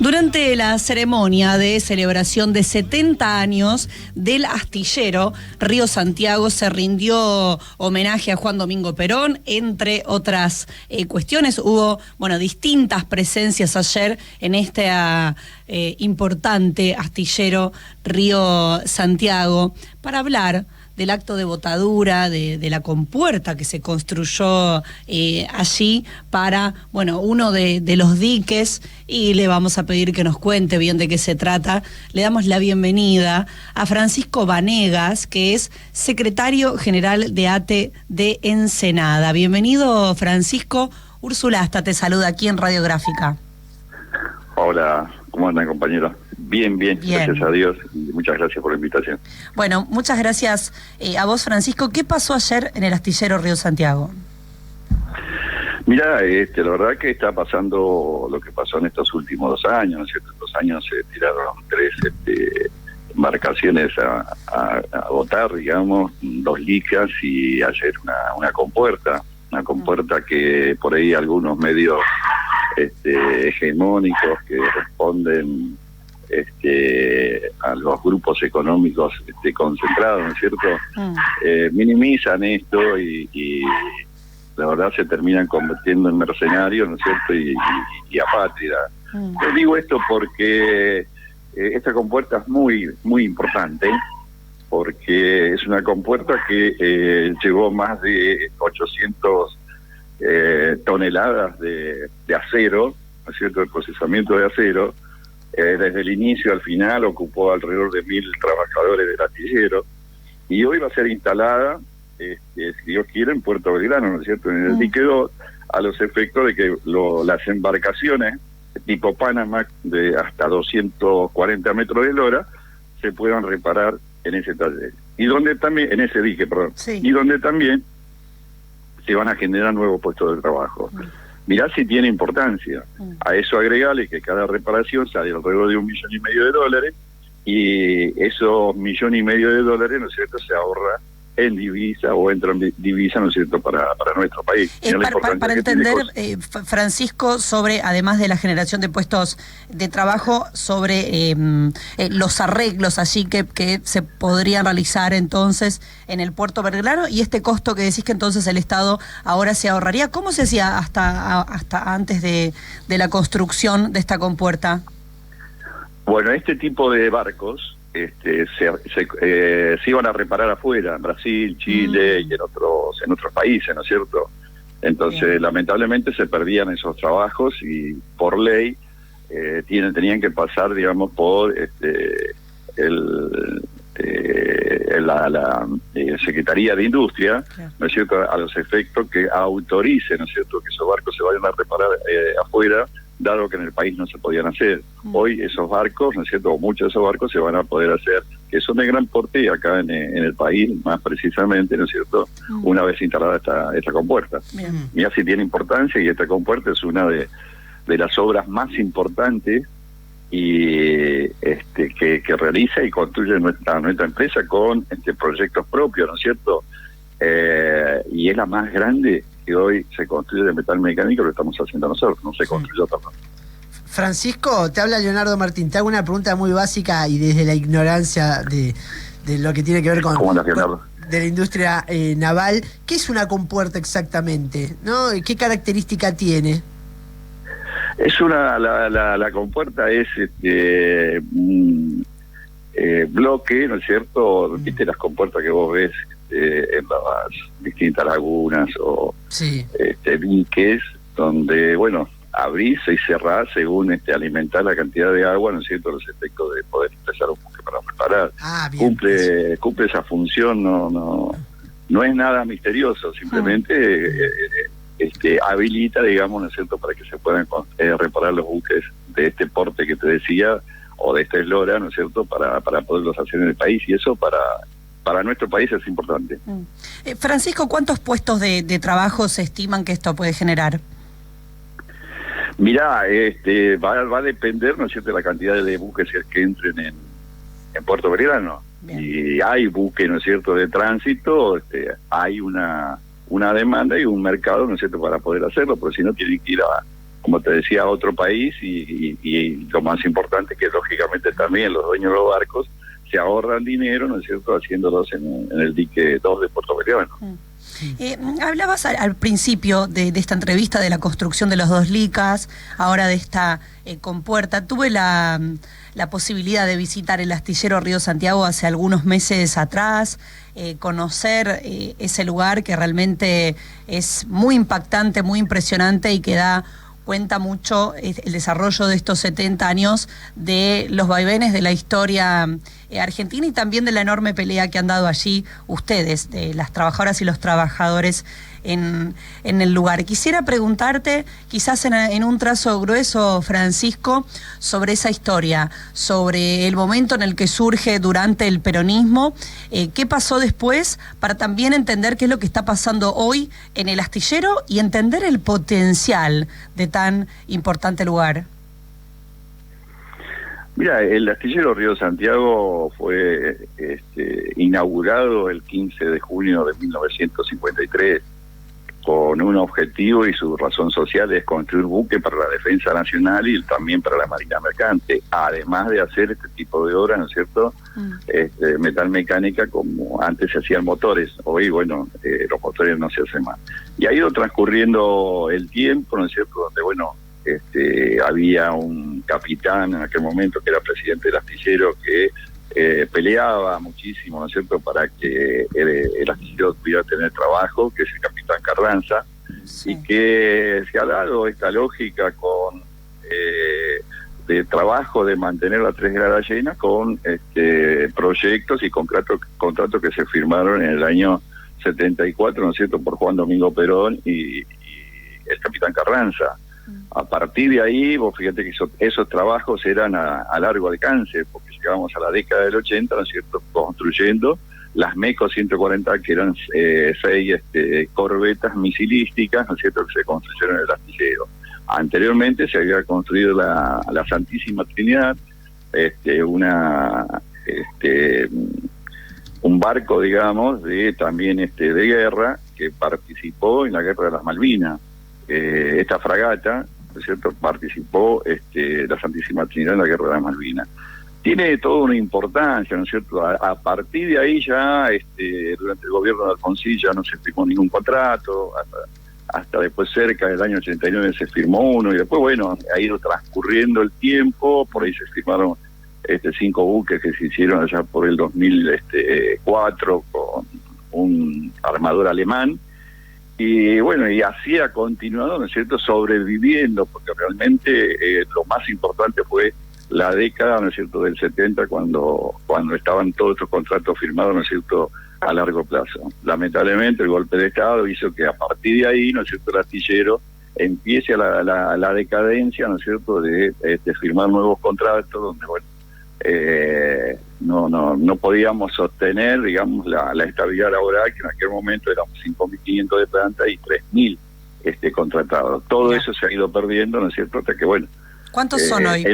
Durante la ceremonia de celebración de 70 años del astillero Río Santiago se rindió homenaje a Juan Domingo Perón, entre otras cuestiones. Hubo, distintas presencias ayer en este importante astillero Río Santiago para hablar del acto de botadura, de la compuerta que se construyó allí para, uno de los diques, y le vamos a pedir que nos cuente bien de qué se trata. Le damos la bienvenida a Francisco Vanegas, que es secretario general de ATE de Ensenada. Bienvenido, Francisco. Úrsula Asta te saluda aquí en Radiográfica. Hola, ¿cómo andan, compañeros? Bien, gracias a Dios, y muchas gracias por la invitación. Bueno, muchas gracias a vos, Francisco. ¿Qué pasó ayer en el astillero Río Santiago? Mira, la verdad que está pasando lo que pasó en estos últimos 2 años, ¿no es cierto? Estos años se tiraron 3 embarcaciones a botar, digamos, 2 licas y ayer una compuerta que por ahí algunos medios hegemónicos que responden a los grupos económicos concentrados, ¿no es cierto? Minimizan esto y la verdad se terminan convirtiendo en mercenarios, ¿no es cierto? Y apátridas. Les digo esto porque esta compuerta es muy, muy importante, porque es una compuerta que llevó más de 800 toneladas de acero, ¿no es cierto?, el procesamiento de acero. Desde el inicio al final ocupó alrededor de 1.000 trabajadores del astillero, y hoy va a ser instalada, si Dios quiere, en Puerto Belgrano, ¿no es cierto?, en el dique 2, a los efectos de que las embarcaciones tipo Panamá de hasta 240 metros de lora se puedan reparar en ese taller, y donde también, en ese dique, perdón, sí. Y donde también se van a generar nuevos puestos de trabajo. Mirá si tiene importancia. A eso agregale que cada reparación sale alrededor de $1,5 millones, y esos $1,5 millones, ¿no es cierto?, se ahorra en divisa o entra en divisa, ¿no es cierto?, para nuestro país. Para entender, Francisco, sobre, además de la generación de puestos de trabajo, sobre los arreglos allí que se podrían realizar entonces en el Puerto Belgrano, y este costo que decís que entonces el Estado ahora se ahorraría. ¿Cómo se hacía hasta antes de la construcción de esta compuerta? Bueno, este tipo de barcos se iban a reparar afuera, en Brasil, Chile y en otros países, ¿no es cierto? Entonces, lamentablemente se perdían esos trabajos, y por ley tenían que pasar, digamos, por la Secretaría de Industria, ¿no es cierto?, a los efectos que autorice, ¿no es cierto?, que esos barcos se vayan a reparar afuera, dado que en el país no se podían hacer. Hoy esos barcos, ¿no es cierto?, o muchos de esos barcos se van a poder hacer, que son de gran porte acá en el país, más precisamente, ¿no es cierto?, una vez instalada esta compuerta. Mira si tiene importancia, y esta compuerta es una de las obras más importantes y que realiza y construye nuestra empresa con proyectos propios, ¿no es cierto?, y es la más grande que hoy se construye de metal mecánico, lo estamos haciendo nosotros, no se construyó tampoco. Francisco, te habla Leonardo Martín. Te hago una pregunta muy básica y desde la ignorancia de lo que tiene que ver con de la industria naval. ¿Qué es una compuerta exactamente? ¿No? ¿Qué característica tiene? Es la compuerta es un bloque, ¿no es cierto? ¿Viste las compuertas que vos ves en las distintas lagunas o diques, donde, abrís y cerrás según alimentar la cantidad de agua, ¿no es cierto?, los efectos de poder empezar un buque para preparar. Cumple esa función, no es nada misterioso, simplemente habilita, digamos, ¿no es cierto?, para que se puedan reparar los buques de este porte que te decía, o de esta eslora, ¿no es cierto?, para poderlos hacer en el país, y eso para nuestro país es importante. Francisco, ¿cuántos puestos de trabajo se estiman que esto puede generar? Mirá, va a depender, ¿no es cierto?, de la cantidad de buques que entren en Puerto Belgrano. Y hay buques, ¿no es cierto?, de tránsito, hay una demanda y un mercado, ¿no es cierto?, para poder hacerlo, porque si no tienen que ir como te decía, a otro país y lo más importante que lógicamente también los dueños de los barcos se ahorran dinero, ¿no es cierto?, haciéndolos en el dique 2 de Puerto Belgrano. Hablabas al principio de esta entrevista de la construcción de los 2 licas, ahora de esta compuerta. Tuve la posibilidad de visitar el astillero Río Santiago hace algunos meses atrás, conocer ese lugar que realmente es muy impactante, muy impresionante y que da cuenta mucho el desarrollo de estos 70 años de los vaivenes de la historia argentina y también de la enorme pelea que han dado allí ustedes, de las trabajadoras y los trabajadores en el lugar. Quisiera preguntarte, quizás en un trazo grueso, Francisco, sobre esa historia, sobre el momento en el que surge durante el peronismo, qué pasó después, para también entender qué es lo que está pasando hoy en el astillero y entender el potencial de tan importante lugar. Mira, el astillero Río Santiago fue inaugurado el 15 de junio de 1953 con un objetivo, y su razón social es construir buques para la defensa nacional y también para la marina mercante, además de hacer este tipo de obras, ¿no es cierto?, metalmecánica, como antes se hacían motores. Hoy, bueno, los motores no se hacen más. Y ha ido transcurriendo el tiempo, ¿no es cierto?, donde, bueno, había un capitán en aquel momento que era presidente del astillero que peleaba muchísimo, ¿no es cierto?, para que el astillero pudiera tener trabajo, que es el capitán Carranza, sí. Y que se ha dado esta lógica con de trabajo de mantener las 3 gradas llenas con proyectos y contratos que se firmaron en el año 74, ¿no es cierto?, por Juan Domingo Perón y el capitán Carranza. A partir de ahí, vos fíjate que esos trabajos eran a largo alcance, porque llegábamos a la década del 80, ¿no es cierto?, construyendo las MECO 140, que eran 6 corbetas misilísticas, ¿no es cierto?, que se construyeron en el astillero. Anteriormente se había construido la Santísima Trinidad, un barco, digamos, también de guerra, que participó en la Guerra de las Malvinas. Esta fragata, ¿no es cierto?, participó la Santísima Trinidad en la Guerra de las Malvinas. Tiene toda una importancia, ¿no es cierto? A partir de ahí ya, durante el gobierno de Alfonsín ya no se firmó ningún contrato, hasta después cerca del año 89 se firmó uno, y después, bueno, ha ido transcurriendo el tiempo, por ahí se firmaron 5 buques que se hicieron allá por el 2004 con un armador alemán. Y bueno, y así ha continuado, ¿no es cierto?, sobreviviendo, porque realmente lo más importante fue la década, ¿no es cierto?, del 70, cuando estaban todos estos contratos firmados, ¿no es cierto?, a largo plazo. Lamentablemente el golpe de Estado hizo que a partir de ahí, ¿no es cierto?, el astillero empiece la decadencia, ¿no es cierto?, de firmar nuevos contratos, donde, bueno, no podíamos sostener, digamos, la estabilidad laboral, que en aquel momento éramos 5.500 de planta y 3.000 contratados. Todo eso se ha ido perdiendo, ¿no es cierto?, hasta que, bueno, ¿cuántos son hoy?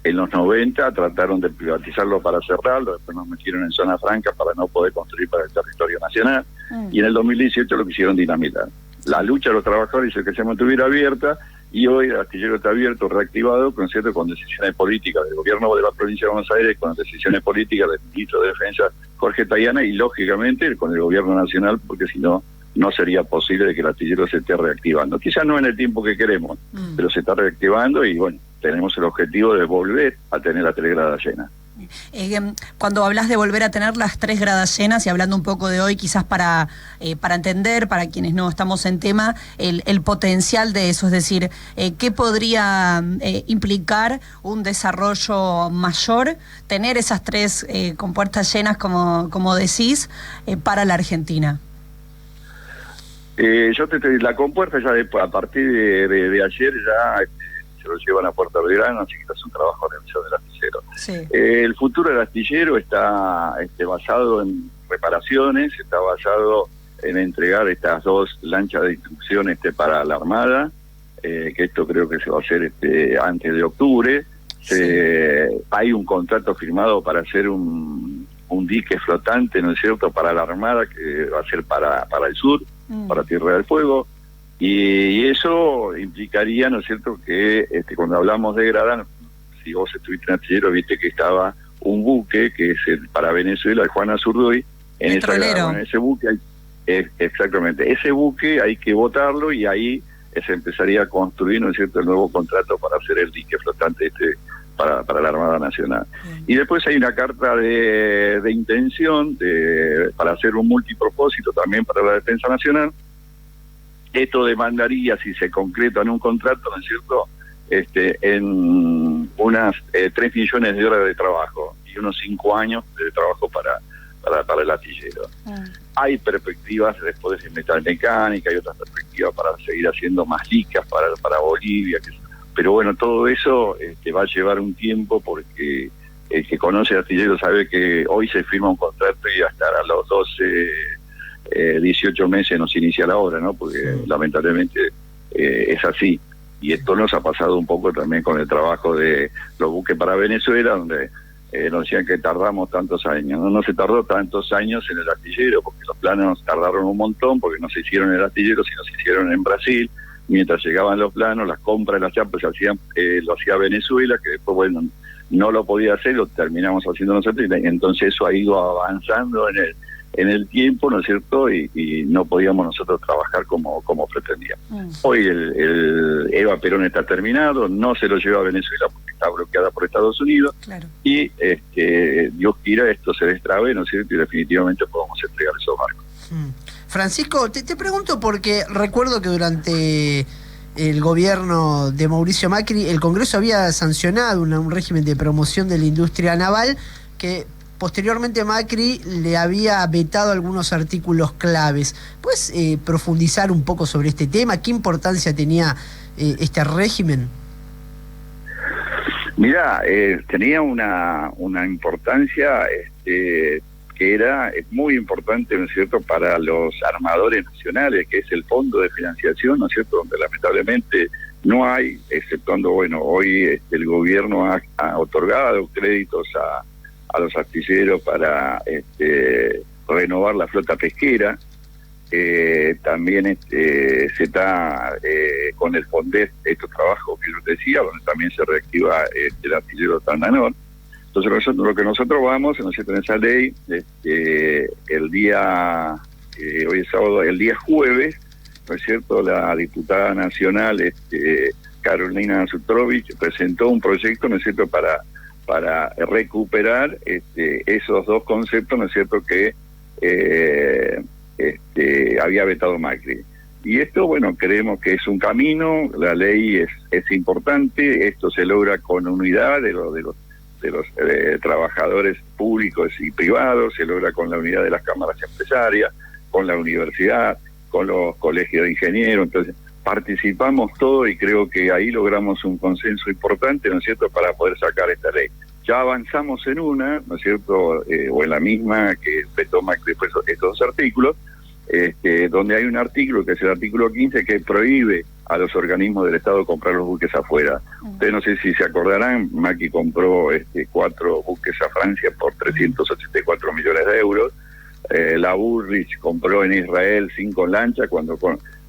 En los 90 trataron de privatizarlo para cerrarlo, después nos metieron en zona franca para no poder construir para el territorio nacional, y en el 2018 lo quisieron dinamitar. La lucha de los trabajadores hizo que se mantuviera abierta, y hoy el astillero está abierto, reactivado, con decisiones políticas del gobierno de la provincia de Buenos Aires, con decisiones políticas del ministro de Defensa, Jorge Tayana, y lógicamente con el gobierno nacional, porque si no, no sería posible que el astillero se esté reactivando. Quizás no en el tiempo que queremos, pero se está reactivando y, bueno, tenemos el objetivo de volver a tener las 3 gradas llenas. Cuando hablas de volver a tener las 3 gradas llenas, y hablando un poco de hoy, quizás para entender, para quienes no estamos en tema, el potencial de eso, es decir, ¿qué podría implicar un desarrollo mayor, tener esas 3 compuertas llenas, como decís, para la Argentina? La compuerta ya a partir de ayer ya se lo llevan a Puerto Belgrano, así que es un trabajo realizado del astillero. Sí. El futuro del astillero está basado en reparaciones, está basado en entregar estas 2 lanchas de instrucción para la Armada, que esto creo que se va a hacer antes de octubre. Sí. Hay un contrato firmado para hacer un dique flotante, ¿no es cierto?, para la Armada, que va a ser para el sur, para Tierra del Fuego. Y eso implicaría, ¿no es cierto?, que cuando hablamos de Grada, si vos estuviste en Astillero, viste que estaba un buque, que es para Venezuela, el Juan Azurduy, en ese buque exactamente, ese buque hay que botarlo y ahí se empezaría a construir, ¿no es cierto?, el nuevo contrato para hacer el dique flotante para la Armada Nacional. Y después hay una carta de intención para hacer un multipropósito también para la Defensa Nacional. Esto demandaría, si se concreta en un contrato, ¿no es cierto?, en unas 3 millones de horas de trabajo y unos 5 años de trabajo para el astillero. Hay perspectivas después de metalmecánica, hay otras perspectivas para seguir haciendo más licas para Bolivia, pero bueno, todo eso va a llevar un tiempo, porque el que conoce el astillero sabe que hoy se firma un contrato y hasta a los 12, 18 meses nos inicia la obra, ¿no? Porque lamentablemente es así. Y esto nos ha pasado un poco también con el trabajo de los buques para Venezuela, donde nos decían que tardamos tantos años. No se tardó tantos años en el astillero, porque los planos tardaron un montón, porque no se hicieron en el astillero, sino se hicieron en Brasil. Mientras llegaban los planos, las compras de las chapas lo hacía Venezuela, que después, bueno, no lo podía hacer, lo terminamos haciendo nosotros, y entonces eso ha ido avanzando en el tiempo, ¿no es cierto?, y no podíamos nosotros trabajar como pretendíamos. Hoy el Eva Perón está terminado, no se lo lleva a Venezuela porque está bloqueada por Estados Unidos, y Dios quiera esto se destrabe, ¿no es cierto?, y definitivamente podamos entregar esos barcos. Francisco, te pregunto porque recuerdo que durante el gobierno de Mauricio Macri, el Congreso había sancionado un régimen de promoción de la industria naval que posteriormente Macri le había vetado algunos artículos claves. ¿Puedes profundizar un poco sobre este tema? ¿Qué importancia tenía este régimen? Mirá, tenía una importancia que era muy importante, ¿no es cierto?, para los armadores nacionales, que es el fondo de financiación, ¿no es cierto?, donde lamentablemente no hay, exceptuando, bueno, hoy el gobierno ha otorgado créditos a los astilleros para renovar la flota pesquera. También se está con el FONDES, estos trabajos que yo te decía, donde también se reactiva el astillero Tandanor. Entonces lo que nosotros vamos, ¿no es cierto?, en esa ley, el día, hoy es sábado, el día jueves, ¿no es cierto?, la diputada nacional Carolina Sutrovich presentó un proyecto, ¿no es cierto?, para recuperar esos dos conceptos, ¿no es cierto?, que había vetado Macri. Y esto, bueno, creemos que es un camino, la ley es importante, esto se logra con unidad de los trabajadores públicos y privados, se logra con la unidad de las cámaras empresarias, con la universidad, con los colegios de ingenieros. Entonces participamos todos y creo que ahí logramos un consenso importante, ¿no es cierto?, para poder sacar esta ley. Ya avanzamos en una, ¿no es cierto?, o en la misma que vetó Macri después estos dos artículos, donde hay un artículo, que es el artículo 15, que prohíbe a los organismos del Estado comprar los buques afuera. Ustedes no sé si se acordarán, Macri compró 4 buques a Francia por 384 millones de euros, la Bullrich compró en Israel 5 lanchas, cuando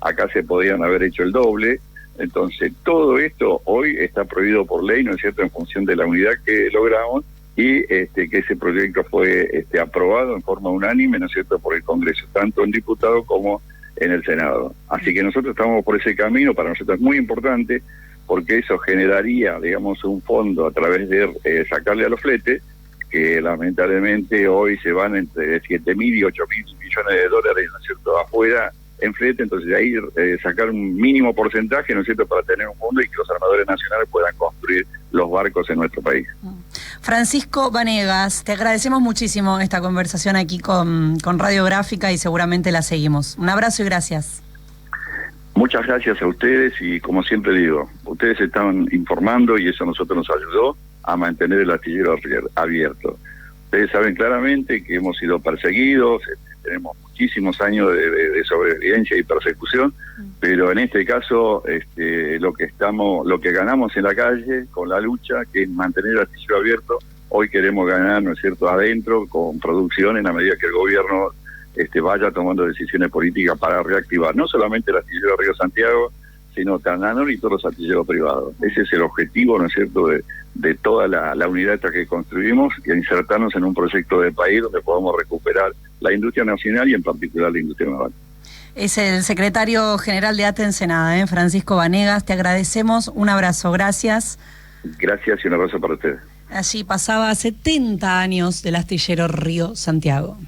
acá se podían haber hecho el doble. Entonces todo esto hoy está prohibido por ley, ¿no es cierto?, en función de la unidad que logramos, y que ese proyecto fue aprobado en forma unánime, ¿no es cierto?, por el Congreso, tanto en diputados como en el Senado. Así que nosotros estamos por ese camino, para nosotros es muy importante, porque eso generaría, digamos, un fondo a través de sacarle a los fletes, que lamentablemente hoy se van entre 7.000 y 8.000 millones de dólares, ¿no es cierto?, afuera en flete. Entonces de ahí sacar un mínimo porcentaje, ¿no es cierto?, para tener un fondo y que los armadores nacionales puedan construir los barcos en nuestro país. Francisco Vanegas, te agradecemos muchísimo esta conversación aquí con Radiográfica y seguramente la seguimos. Un abrazo y gracias. Muchas gracias a ustedes y, como siempre digo, ustedes están informando y eso a nosotros nos ayudó a mantener el astillero abierto. Ustedes saben claramente que hemos sido perseguidos, tenemos muchísimos años de sobrevivencia y persecución, pero en este caso lo que ganamos en la calle con la lucha, que es mantener el astillero abierto, hoy queremos ganar, ¿no es cierto?, adentro con producción, en la medida que el gobierno vaya tomando decisiones políticas para reactivar no solamente el astillero Río Santiago, sino Tananor y todos los astilleros privados. Ese es el objetivo, ¿no es cierto?, de toda la unidad esta que construimos, y insertarnos en un proyecto de país donde podamos recuperar la industria nacional y en particular la industria naval. Es el secretario general de ATE Ensenada, Francisco Vanegas. Te agradecemos. Un abrazo. Gracias. Gracias y un abrazo para ustedes. Allí pasaba 70 años del astillero Río Santiago.